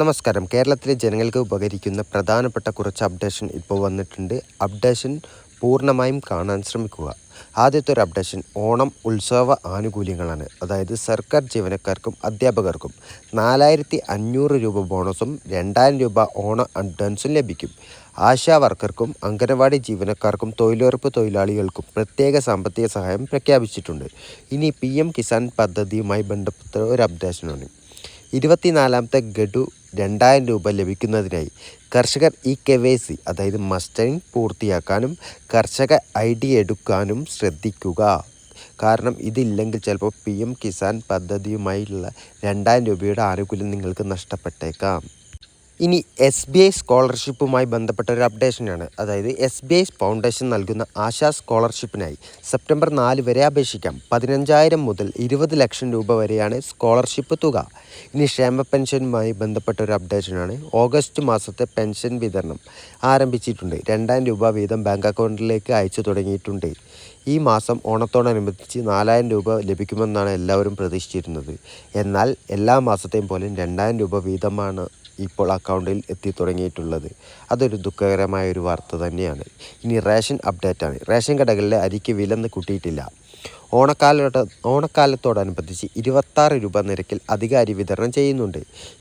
നമസ്കാരം. കേരളത്തിലെ ജനങ്ങൾക്ക് ഉപകരിക്കുന്ന പ്രധാനപ്പെട്ട കുറച്ച് അപ്ഡേഷൻ ഇപ്പോൾ വന്നിട്ടുണ്ട്. അപ്ഡേഷൻ പൂർണ്ണമായും കാണാൻ ശ്രമിക്കുക. ആദ്യത്തെ ഒരു അപ്ഡേഷൻ ഓണം ഉത്സവ ആനുകൂല്യങ്ങളാണ്. അതായത് സർക്കാർ ജീവനക്കാർക്കും അധ്യാപകർക്കും 4500 രൂപ ബോണസും 2000 രൂപ ഓണ അഡ്വാൻസും ലഭിക്കും. ആശാ വർക്കർക്കും അംഗനവാടി ജീവനക്കാർക്കും തൊഴിലുറപ്പ് തൊഴിലാളികൾക്കും പ്രത്യേക സാമ്പത്തിക സഹായം പ്രഖ്യാപിച്ചിട്ടുണ്ട്. ഇനി PM കിസാൻ പദ്ധതിയുമായി ബന്ധപ്പെട്ട ഒരു അപ്ഡേഷനാണ്. 24ാമത്തെ ഗഡു 2000 രൂപ ലഭിക്കുന്നതിനായി കർഷകർ KYC അതായത് മസ്റ്ററിംഗ് പൂർത്തിയാക്കാനും കർഷക ID എടുക്കാനും ശ്രദ്ധിക്കുക. കാരണം ഇതില്ലെങ്കിൽ ചിലപ്പോൾ PM കിസാൻ പദ്ധതിയുമായുള്ള 2000 രൂപയുടെ ആനുകൂല്യം നിങ്ങൾക്ക് നഷ്ടപ്പെട്ടേക്കാം. ഇനി SBI സ്കോളർഷിപ്പുമായി ബന്ധപ്പെട്ട ഒരു അപ്ഡേഷനാണ്. അതായത് SBI ഫൗണ്ടേഷൻ നൽകുന്ന ആശാ സ്കോളർഷിപ്പിനായി സെപ്റ്റംബർ 4 വരെ അപേക്ഷിക്കാം. 15,000 മുതൽ 20 ലക്ഷം രൂപ വരെയാണ് സ്കോളർഷിപ്പ് തുക. ഇനി ക്ഷേമ പെൻഷനുമായി ബന്ധപ്പെട്ട ഒരു അപ്ഡേഷനാണ്. ഓഗസ്റ്റ് മാസത്തെ പെൻഷൻ വിതരണം ആരംഭിച്ചിട്ടുണ്ട്. 2000 രൂപ വീതം ബാങ്ക് അക്കൗണ്ടിലേക്ക് അയച്ചു തുടങ്ങിയിട്ടുണ്ട്. ഈ മാസം ഓണത്തോടനുബന്ധിച്ച് 4000 രൂപ ലഭിക്കുമെന്നാണ് എല്ലാവരും പ്രതീക്ഷിച്ചിരുന്നത്. എന്നാൽ എല്ലാ മാസത്തെയും പോലെ 2000 രൂപ വീതമാണ് ഇപ്പോൾ അക്കൗണ്ടിൽ എത്തി തുടങ്ങിയിട്ടുള്ളത്. അതൊരു ദുഃഖകരമായ ഒരു വാർത്ത തന്നെയാണ്. ഇനി റേഷൻ അപ്ഡേറ്റാണ്. റേഷൻ കടകളിലെ അരിക്ക് വില കൂട്ടിയിട്ടില്ല. ഓണക്കാലത്തോടനുബന്ധിച്ച് 26 രൂപ നിരക്കിൽ അധിക അരി വിതരണം ചെയ്യുന്നുണ്ട്.